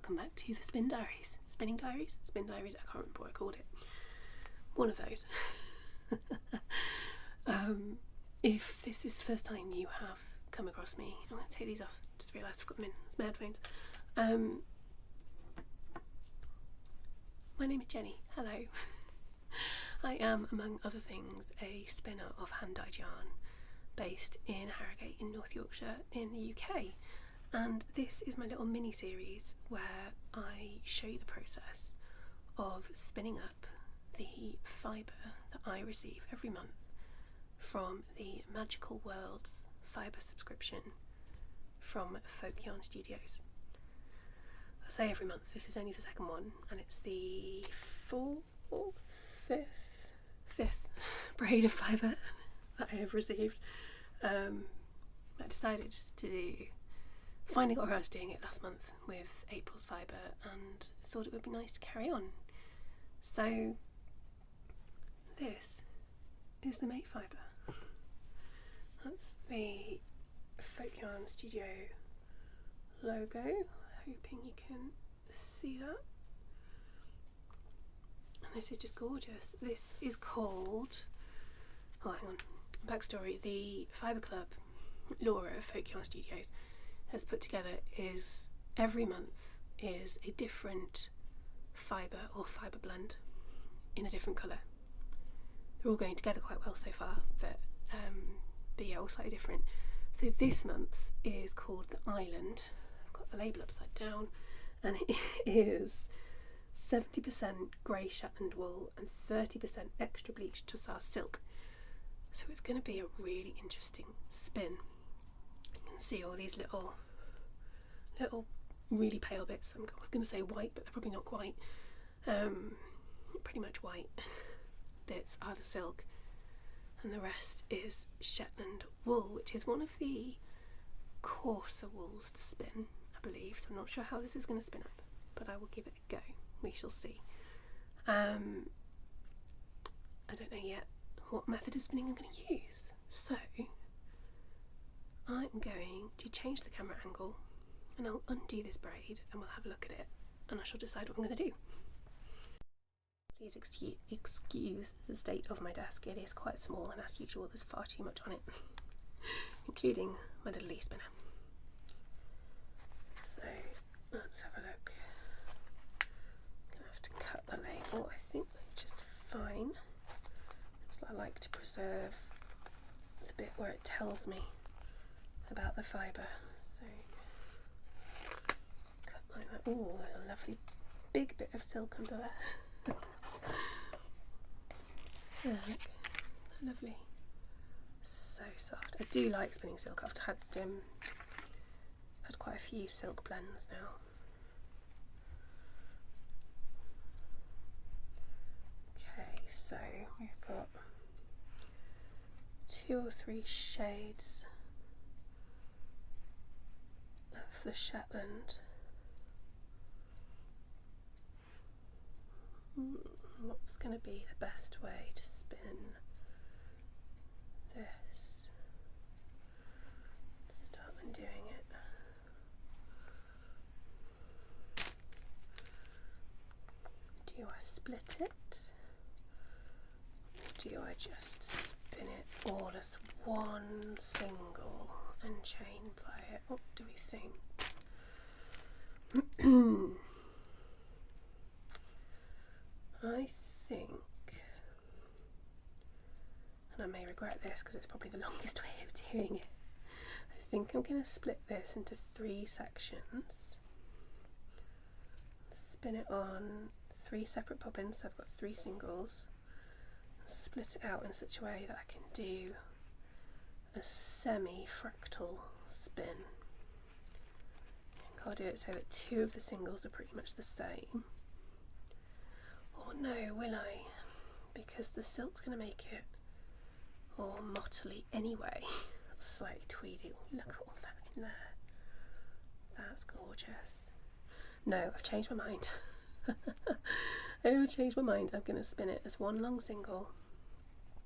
welcome back to the Spin Diaries. Spin Diaries, I can't remember what I called it. One of those. If this is the first time you have come across me, I'm going to take these off. Just realised I've got them in. It's my headphones. My name is Jenny. Hello. I am, among other things, a spinner of hand-dyed yarn based in Harrogate in North Yorkshire in the UK. And this is my little mini-series where I show you the process of spinning up the fibre that I receive every month from the Magical Worlds Fibre subscription from Folk Yarn Studios. I say every month, this is only the second one, and it's the fifth braid of fibre that I have received. I decided to finally got around to doing it last month with April's fibre and thought it would be nice to carry on. So this is the mate fibre. That's the Folk Yarn Studio logo. Hoping you can see that. And this is just gorgeous. This is called, oh hang on, backstory. The Fibre Club, Laura of Folk Yarn Studios, has put together is every month is a different fibre or fibre blend in a different colour. They're all going together quite well so far, but yeah, all slightly different. So this month's is called the Island. I've got the label upside down, and it is 70% grey Shetland wool and 30% extra bleached Tussar silk. So it's going to be a really interesting spin. You can see all these little really pale bits. I was going to say white, but they're probably not quite. Pretty much white bits are the silk, and the rest is Shetland wool, which is one of the coarser wools to spin, I believe. So I'm not sure how this is going to spin up, but I will give it a go. We shall see. I don't know yet what method of spinning I'm going to use. So I'm going to change the camera angle and I'll undo this braid and we'll have a look at it and I shall decide what I'm going to do. Please excuse the state of my desk. It is quite small and as usual there's far too much on it, including my little leaf spinner. So let's have a look. I'm going to have to cut the label. I think that's just fine. I like to preserve the bit where it tells me about the fibre. So just cut like that. Ooh, there's a lovely big bit of silk under there. So, lovely. So soft. I do like spinning silk. I've had quite a few silk blends now. Okay, so we've got 2 or 3 shades of the Shetland. What's going to be the best way to spin this? Start undoing it. Do I split it? Or do I just spin it all as one single and chain play it? What do we think? I think, and I may regret this because it's probably the longest way of doing it, I think I'm going to split this into 3 sections, spin it on 3 separate bobbins, so I've got 3 singles, split it out in such a way that I can do a semi-fractal spin. I think I'll do it so that 2 of the singles are pretty much the same. Or no, will I? Because the silk's going to make it all mottly anyway. Slightly tweedy. Look at all that in there. That's gorgeous. No, I've changed my mind. I've changed my mind. I'm going to spin it as one long single.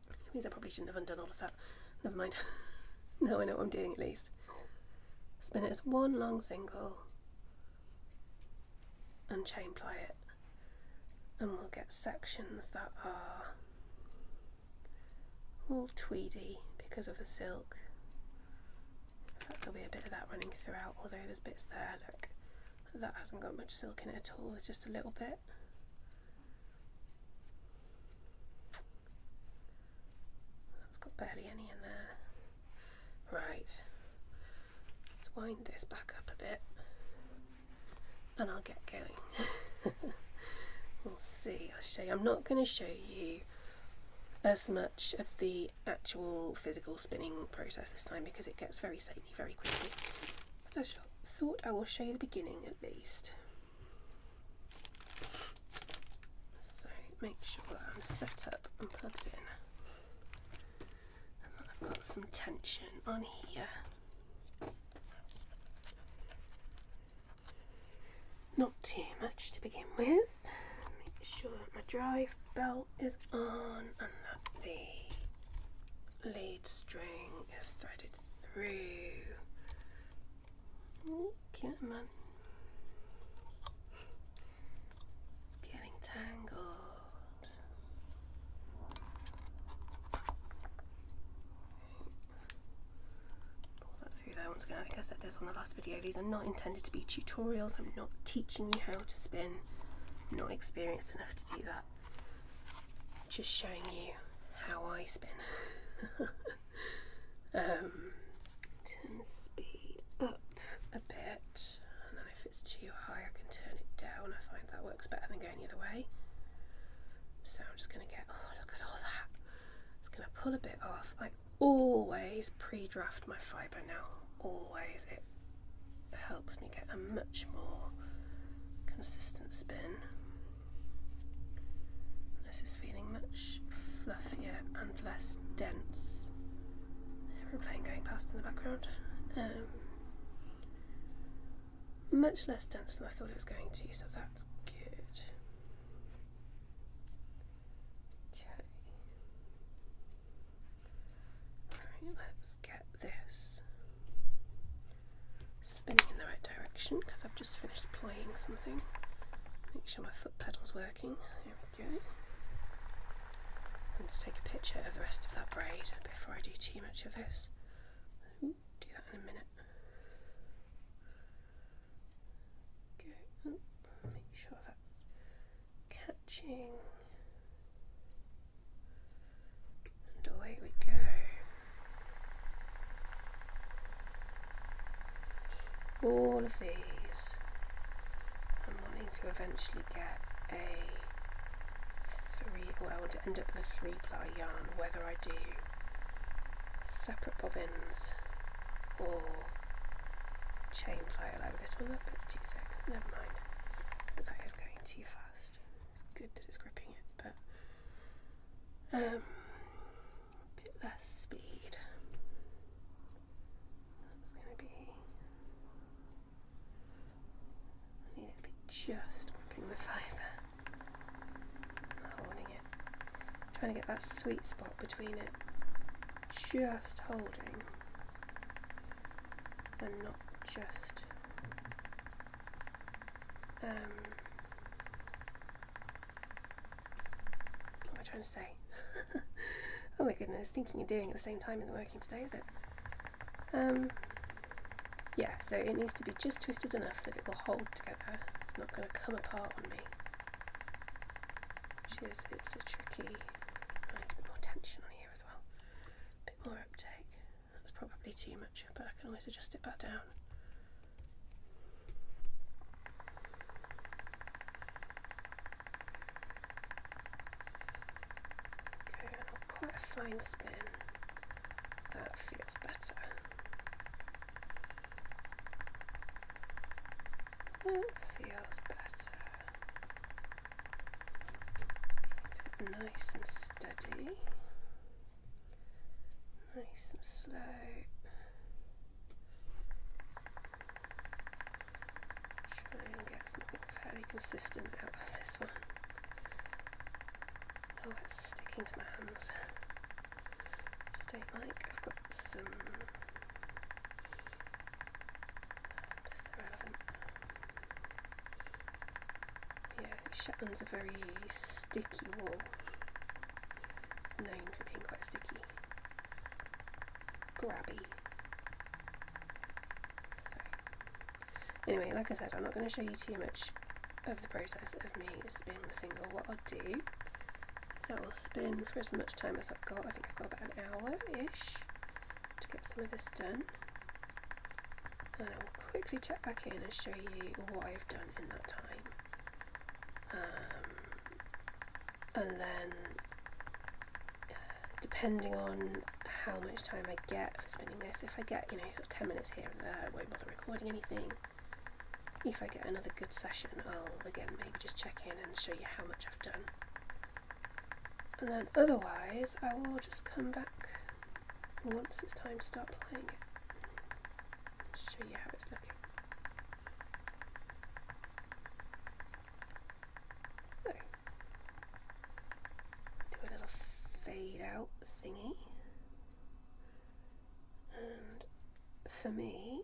Which means I probably shouldn't have undone all of that. Never mind. Now I know what I'm doing at least. Spin it as one long single. and chain ply it, and we'll get sections that are all tweedy because of the silk. In fact, there'll be a bit of that running throughout, although there's bits there, look, that hasn't got much silk in it at all, it's just a little bit. That's got barely any in there. Right, let's wind this back up a bit and I'll get going. We'll see, I'll show you. I'm not going to show you as much of the actual physical spinning process this time because it gets very samey very quickly. But I thought I will show you the beginning at least. So make sure that I'm set up and plugged in. And that I've got some tension on here. Not too much to begin with. Make sure that my drive belt is on and that the lead string is threaded through. Oh, come on. It's getting tangled. Pull that through there once again. I think I said this on the last video. These are not intended to be tutorials. I'm not teaching you how to spin. I'm not experienced enough to do that. Just showing you how I spin. Turn the speed up a bit, and then if it's too high I can turn it down. I find that works better than going the other way. So I'm just going to get, oh look at all that. Just going to pull a bit off. I always pre-draft my fibre now. Always. It helps me get a much more consistent spin. This is feeling much fluffier and less dense. Aeroplane going past in the background. Much less dense than I thought it was going to, so that's good. Okay. Right, let's get this spinning in the right direction because I've just finished playing something. Make sure my foot pedal's working. There we go. I'm going to take a picture of the rest of that braid before I do too much of this. Ooh, do that in a minute. Go. Ooh, make sure that's catching. And away we go. All of these I'm wanting to eventually get a I want to end up with a 3-ply yarn, whether I do separate bobbins or chain ply it like with this one. That bit's too thick, never mind, but that is going too fast. It's good that it's gripping it, but a bit less speed. That's going to be, I need it to be just gripping the fibre. Trying to get that sweet spot between it just holding and not just what am I trying to say? Oh my goodness, thinking and doing at the same time isn't working today, is it? Yeah, so it needs to be just twisted enough that it will hold together. It's not going to come apart on me, which is, it's a tricky. I need a bit more tension on here as well. A bit more uptake. That's probably too much, but I can always adjust it back down. Okay, not quite a fine spin. That feels better. That feels better. Nice and steady, nice and slow. Try and get something fairly consistent out of this one. Oh, it's sticking to my hands, which I don't like. I've got some just irrelevant. Shetland's a very sticky wool. It's known for being quite sticky, grabby. So, anyway, like I said, I'm not going to show you too much of the process of me spinning the single. What I'll do is I will spin for as much time as I've got. I think I've got about an hour-ish to get some of this done. And I will quickly check back in and show you what I've done in that time. And then, depending on how much time I get for spinning this, if I get, sort of 10 minutes here and there, I won't bother recording anything. If I get another good session, I'll again maybe just check in and show you how much I've done. And then otherwise, I will just come back once it's time to start playing it. Show you how it's looking. So, do a little fade out thingy. And for me,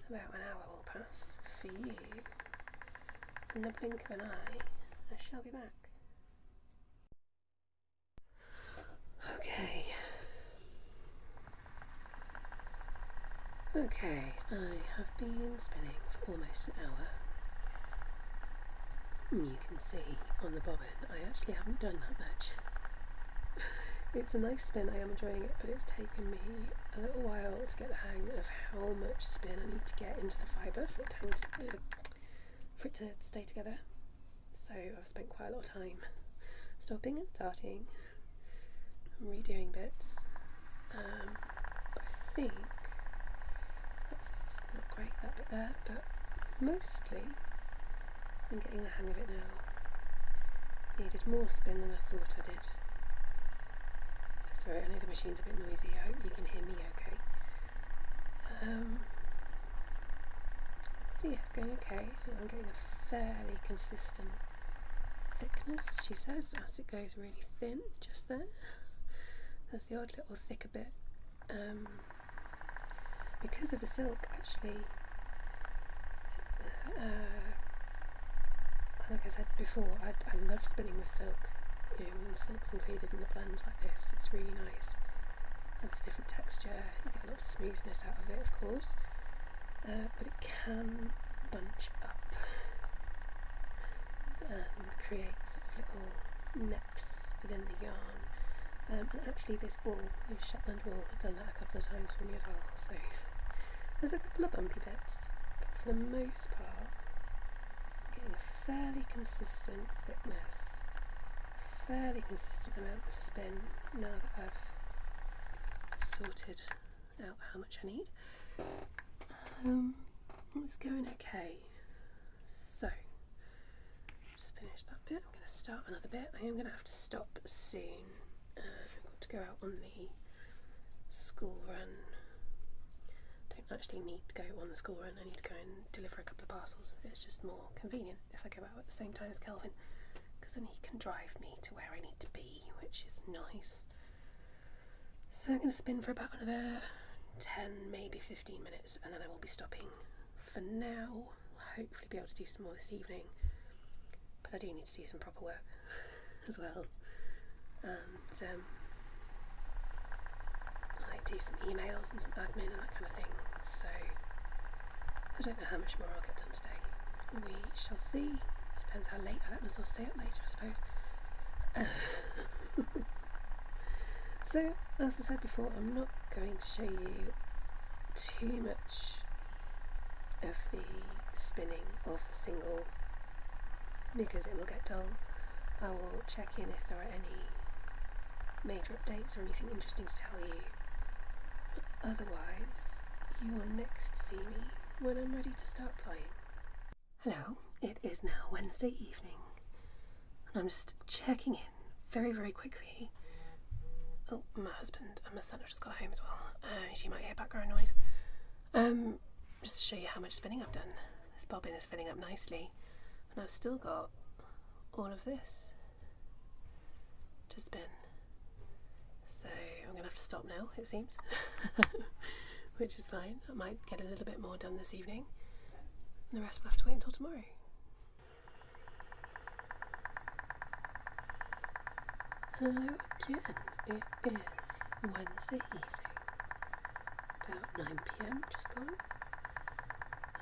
about an hour will pass. For you, in the blink of an eye, I shall be back. Okay, I have been spinning for almost an hour. You can see on the bobbin, I actually haven't done that much. It's a nice spin, I am enjoying it, but it's taken me a little while to get the hang of how much spin I need to get into the fibre for it to stay together. So I've spent quite a lot of time stopping and starting, redoing bits. But I think that's not great, that bit there, but mostly I'm getting the hang of it now. Needed more spin than I thought I did. Sorry, I know the machine's a bit noisy, I hope you can hear me okay. So yeah, it's going okay. I'm getting a fairly consistent thickness, she says, as it goes really thin just there. There's the odd little thicker bit. Because of the silk, actually, like I said before, I love spinning with silk. When silk's included in the blend like this, it's really nice. Adds a different texture, you get a lot of smoothness out of it, of course, but it can bunch up and create sort of little neps within the yarn. And actually this wool, this Shetland wool, has done that a couple of times for me as well, so there's a couple of bumpy bits, but for the most part, I'm getting a fairly consistent thickness, fairly consistent amount of spin now that I've sorted out how much I need. It's going okay. So, just finished that bit. I'm going to start another bit. I am going to have to stop soon. I've got to go out on the school run. Don't actually need to go on the school run. I need to go and deliver a couple of parcels. It's just more convenient if I go out at the same time as Kelvin, because then he can drive me to where I need to be, which is nice. So I'm going to spin for about another 10, maybe 15 minutes, and then I will be stopping for now. I'll hopefully be able to do some more this evening, but I do need to do some proper work as well. And I do some emails and some admin and that kind of thing, so I don't know how much more I'll get done today. We shall see. Depends how late I let myself stay up later, I suppose. So, as I said before, I'm not going to show you too much of the spinning of the single because it will get dull. I will check in if there are any major updates or anything interesting to tell you. But otherwise, you will next see me when I'm ready to start playing. Hello, it is now Wednesday evening, and I'm just checking in very, very quickly. Oh, my husband and my son have just got home as well. You might hear background noise. Just to show you how much spinning I've done. This bobbin is filling up nicely, and I've still got all of this to spin. So I'm going to have to stop now, it seems, which is fine. I might get a little bit more done this evening. The rest will have to wait until tomorrow. Hello again. It is Wednesday evening, about 9 PM, just gone,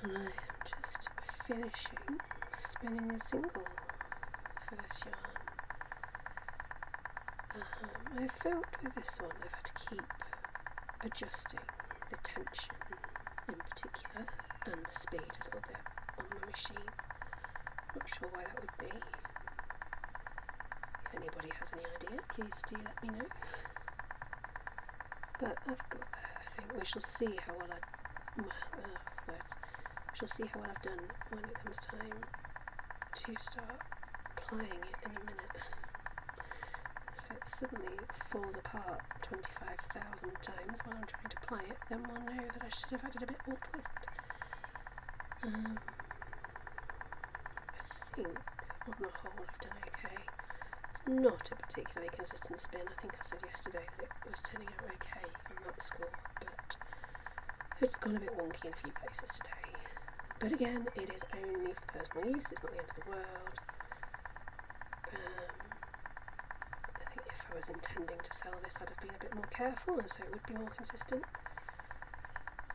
and I am just finishing spinning a single first yarn. I felt with this one I've had to keep adjusting the tension in particular and the speed a little bit on my machine. Not sure why that would be. If anybody has any idea, please do let me know. But I've got there, I think. We shall see how well We shall see how well I've done when it comes time to start playing it in a minute. If it suddenly falls apart 25,000 times while I'm trying to play it, then we'll know that I should have added a bit more twist. I think on the whole I've done okay. It's not a particularly consistent spin. I think I said yesterday that it was turning out okay on that score, but it's gone a bit wonky in a few places today. But again, it is only for personal use, it's not the end of the world. I think if I was intending to sell this, I'd have been a bit more careful, and so it would be more consistent.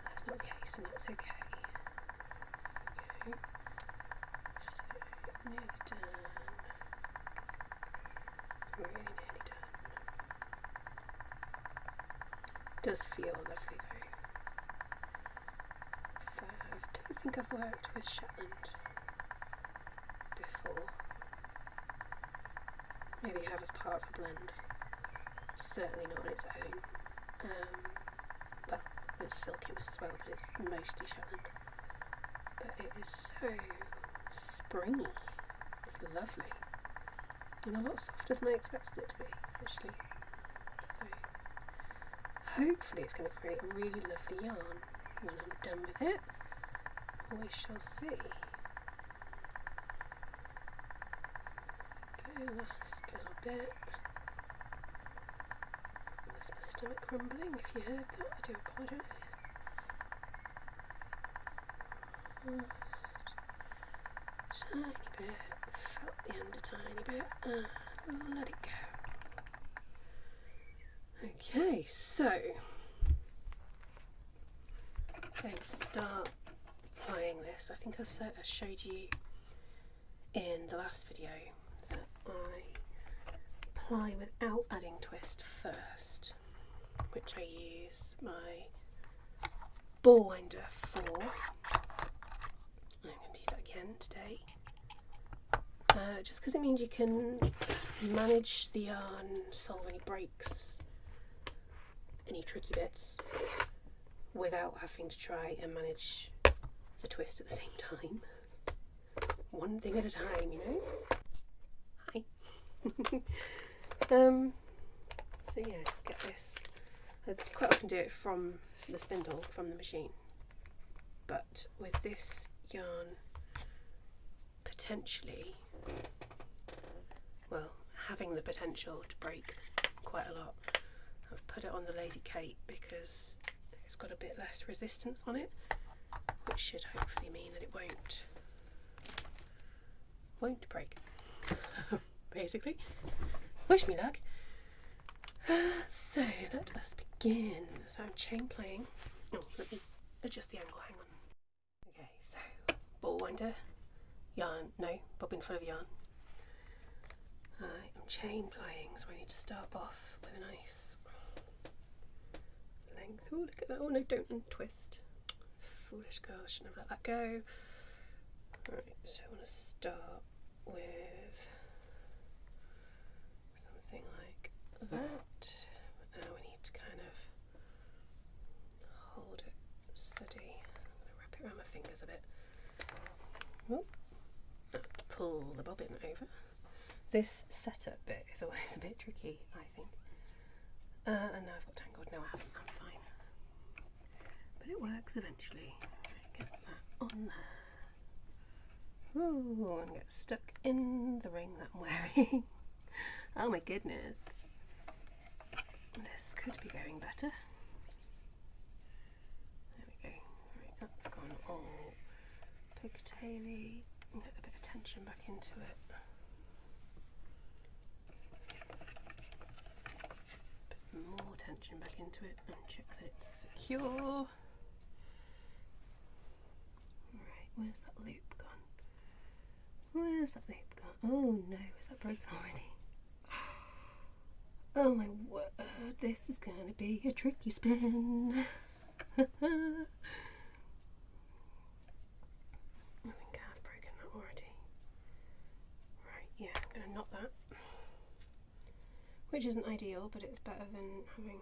That's not the case, and that's okay. Okay. So, nearly done. Really nearly done. It does feel lovely though. I don't think I've worked with Shetland before. Maybe I have as part of a blend. Certainly not on its own. Well, there's silkiness as well, but it's mostly Shetland. But it is so springy. It's lovely. And a lot softer than I expected it to be, actually. So, hopefully it's going to create a really lovely yarn when I'm done with it. We shall see. Okay, last little bit. There's my stomach rumbling. If you heard that, I do apologise. Just tiny bit. Felt the end a tiny bit. Let it go. Okay, so let's start applying this. I think I showed you in the last video that I apply without adding twist first, which I use my ball winder for. I'm going to do that again today. Just because it means you can manage the yarn, solve any breaks, any tricky bits, without having to try and manage the twist at the same time. One thing at a time, you know? Hi. So yeah, just get this. I quite often do it from the spindle, from the machine. But with this yarn, potentially, well, having the potential to break quite a lot, I've put it on the Lazy Kate because it's got a bit less resistance on it, which should hopefully mean that it won't break. Basically, wish me luck. So let us begin. So I'm chain playing. Oh, let me adjust the angle. Hang on. Okay, so ball winder, yarn. No, bobbin full of yarn. I'm chain playing, so I need to start off with a nice length. Oh, look at that. Oh no, don't untwist. Foolish girl, I shouldn't have let that go. Right, so I want to start with something like that. But now we need to kind of hold it steady. I'm going to wrap it around my fingers a bit. Oh, pull the bobbin over. This setup bit is always a bit tricky, I think. And now I've got tangled. No, I haven't. I'm fine. But it works eventually. Get that on there. Ooh, and get stuck in the ring that I'm wearing. Oh my goodness. This could be going better. There we go. Right, that's gone all pigtaily. Get a bit of tension back into it. some more tension back into it and check that it's secure. Right, where's that loop gone? Where's that loop gone? Oh no, is that broken already? Oh my word, this is going to be a tricky spin. I think I've broken that already. Right, yeah, I'm going to knot that. Which isn't ideal, but it's better than having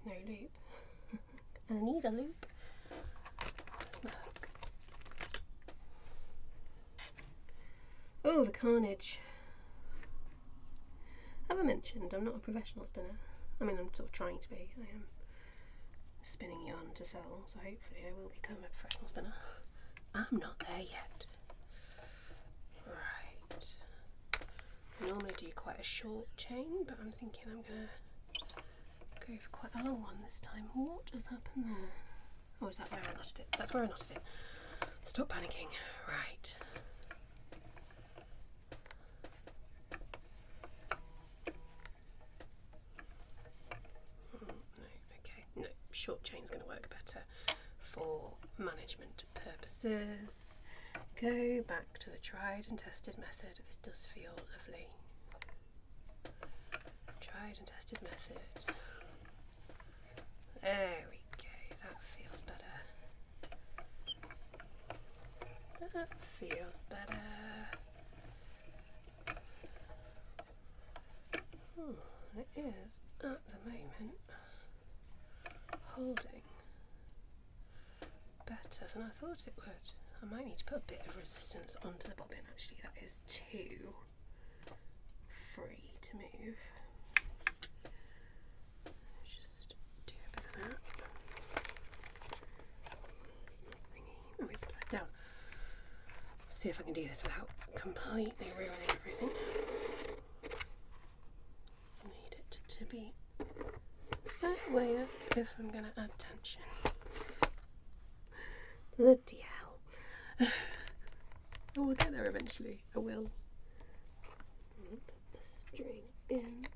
no loop. And I need a loop. Where's my hook? Oh, the carnage. Have I mentioned I'm not a professional spinner? I mean, I'm sort of trying to be. I am spinning yarn to sell, so hopefully I will become a professional spinner. I'm not there yet. Right. I normally do quite a short chain, but I'm thinking I'm going to go for quite a long one this time. What has happened there? Oh, is that where I knotted it? That's where I knotted it. Stop panicking. Right. Short chain's going to work better for management purposes. Go back to the tried and tested method. This does feel lovely. Tried and tested method. There we go. That feels better. That feels better. Oh, it is at the moment holding better than I thought it would. I might need to put a bit of resistance onto the bobbin actually. That is too free to move. Just do a bit of that. Where's my thingy? Oh, it's upside down. See if I can do this without completely ruining everything. I need it to be that way up if I'm going to add tension. Bloody hell. I will get there eventually. I will. Put the string in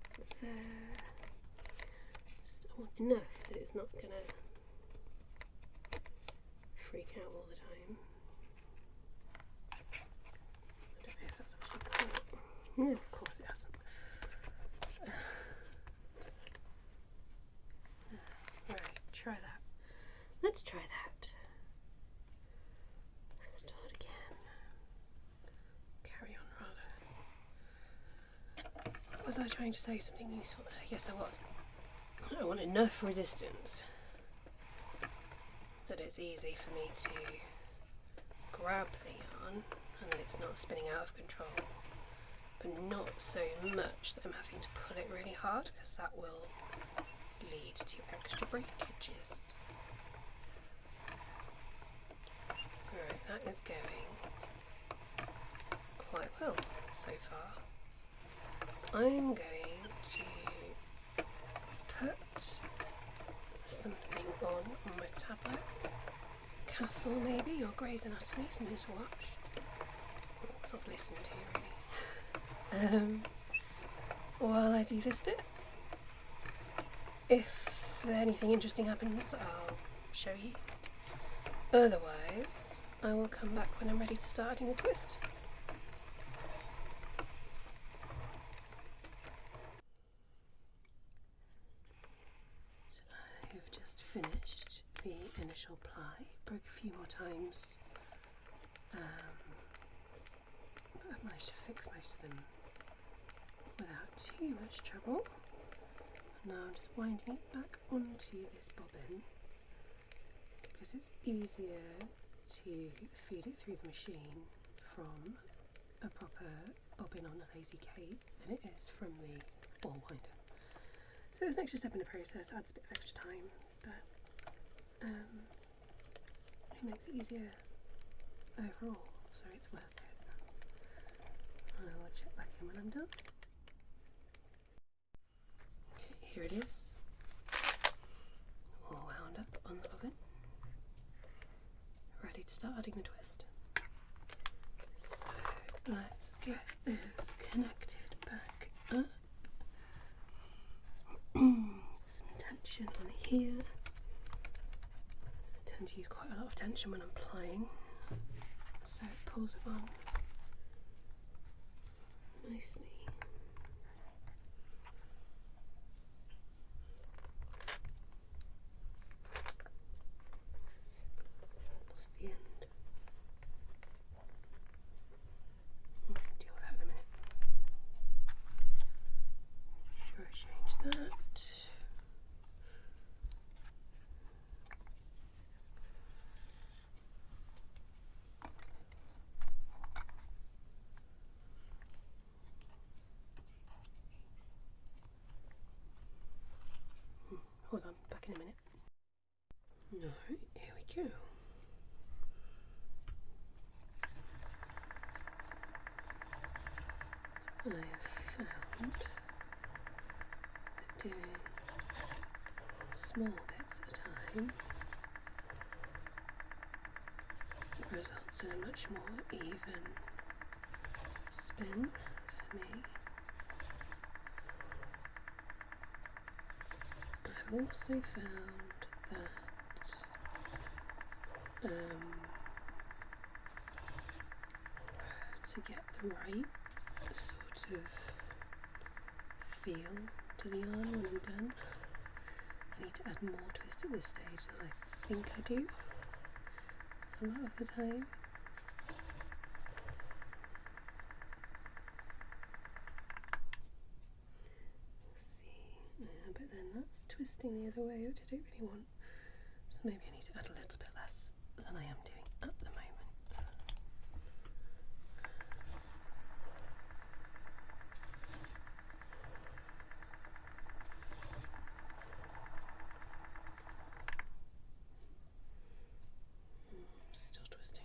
there. Just, I want enough that it's not going to freak out all the time. I don't know if that's actually caught. No, of course it hasn't. Try that. Let's try that. Start again. Carry on rather. Was I trying to say something useful there? Yes, I was. I want enough resistance that it's easy for me to grab the yarn and that it's not spinning out of control, but not so much that I'm having to pull it really hard, because that will lead to extra breakages. Right, that is going quite well so far. So I'm going to put something on my tablet. Castle maybe, or Grey's Anatomy, something to watch. Sort of listen to really. While I do this bit. If anything interesting happens, I'll show you. Otherwise, I will come back when I'm ready to start adding the twist. So I've just finished the initial ply. Broke a few more times, but I've managed to fix most of them without too much trouble. Now I'm just winding it back onto this bobbin because it's easier to feed it through the machine from a proper bobbin on a lazy Kate than it is from the ball winder. So there's an extra step in the process, adds a bit of extra time, but it makes it easier overall, so it's worth it. I will check back in when I'm done. Here it is, all wound up on the bobbin, ready to start adding the twist. So let's get this tension on here. I tend to use quite a lot of tension when I'm playing, so it pulls it on nicely. Lost the end. Deal with that in a minute. Sure, I changed that. Hold on, back in a minute. No, here we go. I have found that doing small bits at a time results in a much more even spin for me. I've also found that to get the right sort of feel to the yarn when I'm done, I need to add more twist at this stage than I think I do a lot of the time. But then that's twisting the other way, which I don't really want. So maybe I need to add a little bit less than I am doing at the moment. Still twisting.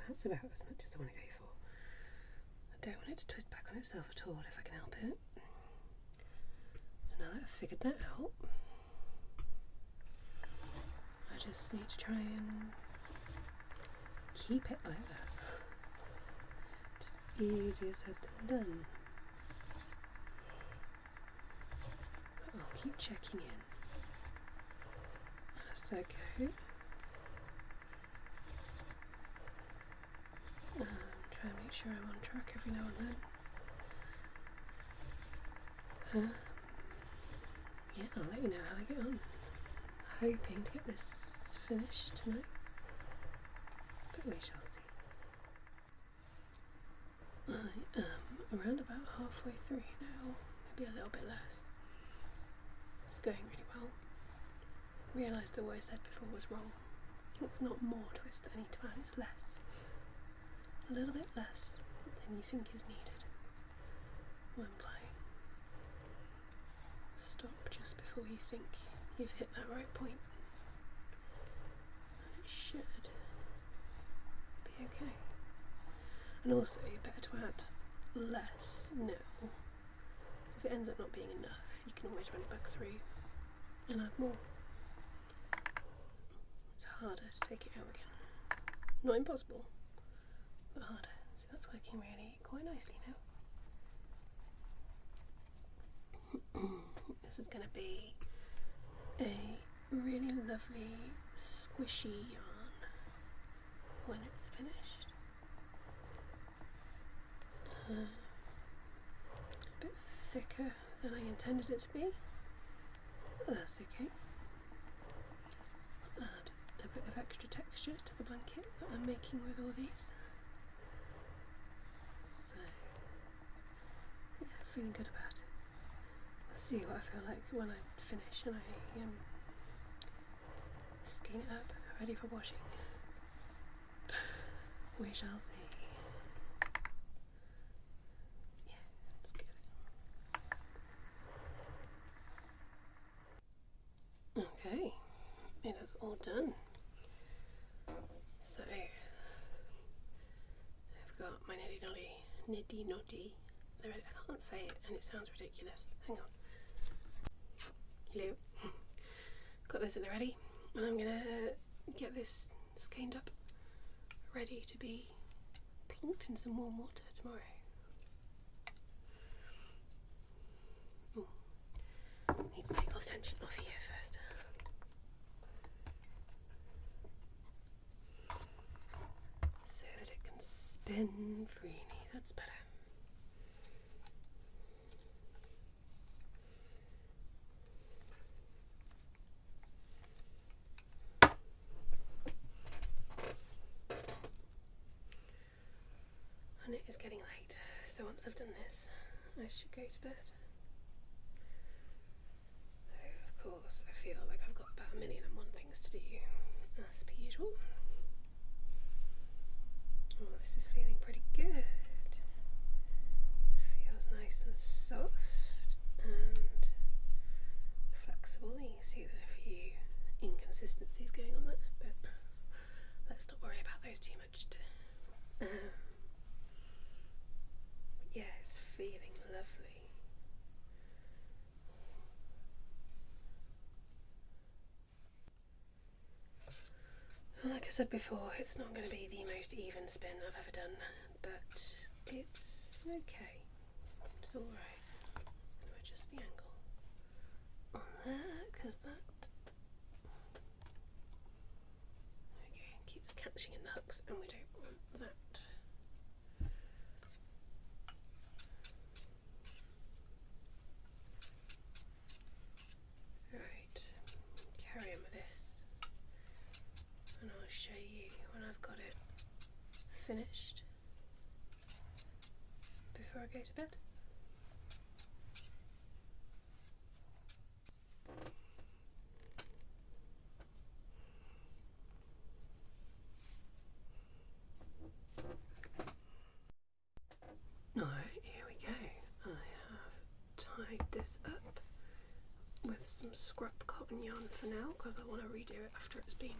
That's about as much as I want to go for. I don't want it to twist back on itself at all if I can help it. So now that I've figured that out, I just need to try and keep it like that. Just easier said than done. But I'll keep checking in as I go. Try and make sure I'm on track every now and then. Yeah, I'll let you know how I get on. Hoping to get this finished tonight, but we shall see. I am around about halfway through now, maybe a little bit less. It's going really well. Realised that what I said before was wrong. It's not more twist that I need to add, it's less. A little bit less than you think is needed when playing. Stop just before you think you've hit that right point. And it should be okay. And also, better to add less now. So if it ends up not being enough, you can always run it back through and add more. It's harder to take it out again. Not impossible, but harder. So that's working really quite nicely now. This is going to be a really lovely squishy yarn when it's finished. A bit thicker than I intended it to be, but that's okay. I'll add a bit of extra texture to the blanket that I'm making with all these. So, yeah, feeling good about it. I'll see what I feel like when I finish and I skein it up, ready for washing. We shall see. Yeah, it's good. Okay, it is all done. So, I've got my niddy noddy. I can't say it and it sounds ridiculous. Hang on. Hello. Got this at the ready. And I'm gonna get this skeined up, ready to be plonked in some warm water tomorrow. Need to take all the tension off here first. So that it can spin freely. That's better. And it is getting late, so once I've done this, I should go to bed. Though, of course, I feel like I've got about 1,000,001 things to do, as per usual. Oh, this is feeling pretty good. Feels nice and soft and flexible. You can see there's a few inconsistencies going on there, but let's not worry about those too much today. Yeah, it's feeling lovely. Like I said before, it's not going to be the most even spin I've ever done, but it's okay. It's alright. I'm going to adjust the angle on there, because that keeps catching in the hooks, and we don't want that. Right, carry on with this, and I'll show you when I've got it finished before I go to bed. Alright, here we go. I have tied this up with some scrap cotton yarn for now, because I want to redo it after it's been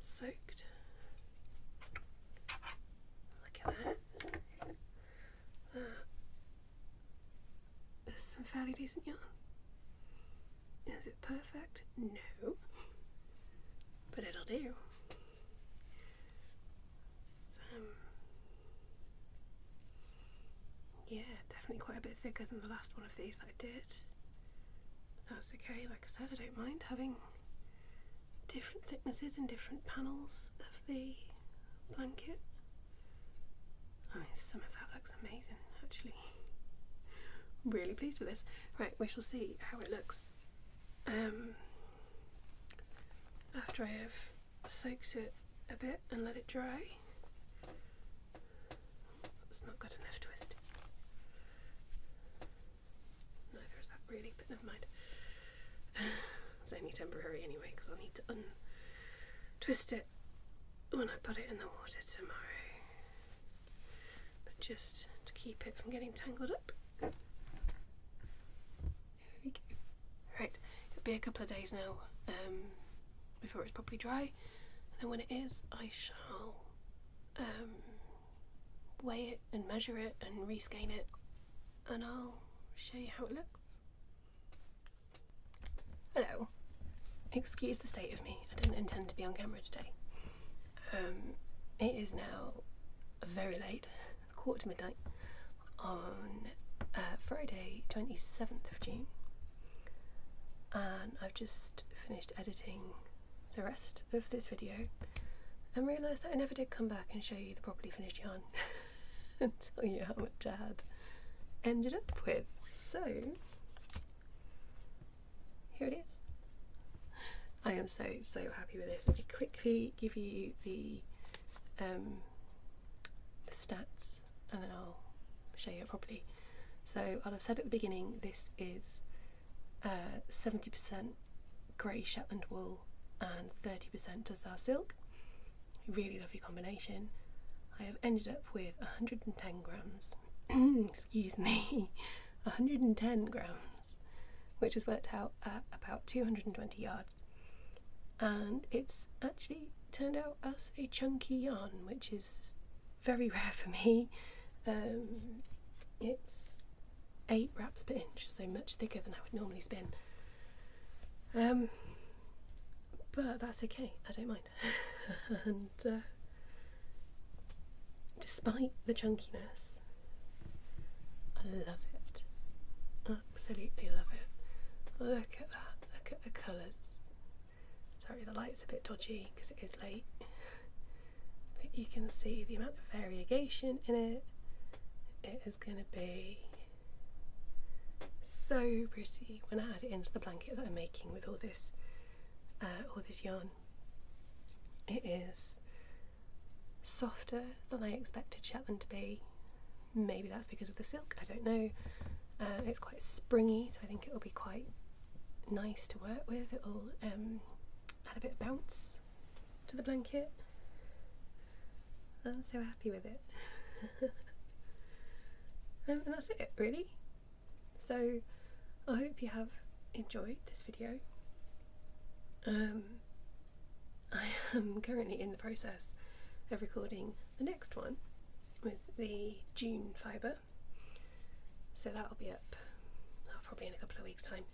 soaked. Look at that. There's some fairly decent yarn. Is it perfect? No. But it'll do. Yeah, definitely quite a bit thicker than the last one of these that I did. That's okay, like I said, I don't mind having different thicknesses and different panels of the blanket. I mean, some of that looks amazing, actually. I'm really pleased with this. Right, we shall see how it looks after I have soaked it a bit and let it dry. That's not good enough twist. Neither is that really, but never mind. It's only temporary anyway, because I'll need to untwist it when I put it in the water tomorrow. But just to keep it from getting tangled up. There we go. Right, it'll be a couple of days now before it's properly dry. And then when it is, I shall weigh it and measure it and reskein it, and I'll show you how it looks. Hello. Excuse the state of me. I didn't intend to be on camera today. It is now very late, midnight, on Friday 27th of June, and I've just finished editing the rest of this video and realised that I never did come back and show you the properly finished yarn and tell you how much I had ended up with. So here it is. I am so happy with this. Let me quickly give you the stats and then I'll show you it properly. So I'll have said at the beginning, this is 70% grey Shetland wool and 30% Tussar silk. Really lovely combination. I have ended up with 110 grams, excuse me, 110 grams, which has worked out at about 220 yards. And it's actually turned out as a chunky yarn, which is very rare for me. It's 8 wraps per inch, so much thicker than I would normally spin. but that's okay, I don't mind. And despite the chunkiness, I love it. Absolutely love it. Look at that, look at the colours. Sorry, the light's a bit dodgy because it is late, but you can see the amount of variegation in it. It is going to be so pretty when I add it into the blanket that I'm making with all this yarn. It is softer than I expected Shetland to be. Maybe that's because of the silk, I don't know. It's quite springy, so I think it will be quite nice to work with. It will add a bit of bounce to the blanket. I'm so happy with it. And that's it, really. So I hope you have enjoyed this video. I am currently in the process of recording the next one with the June fibre, so that'll be up probably in a couple of weeks' time.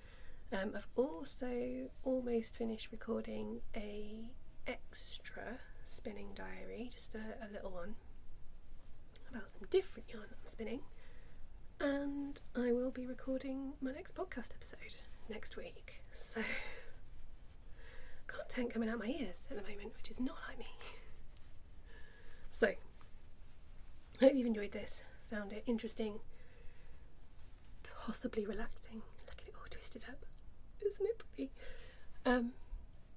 I've also almost finished recording a extra spinning diary, just a little one about some different yarn that I'm spinning, and I will be recording my next podcast episode next week, so content coming out my ears at the moment, which is not like me. So I hope you've enjoyed this, found it interesting, possibly relaxing. Look at it all twisted up, isn't it pretty? And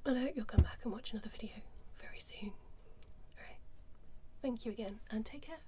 I hope you'll come back and watch another video very soon. Alright, thank you again and take care.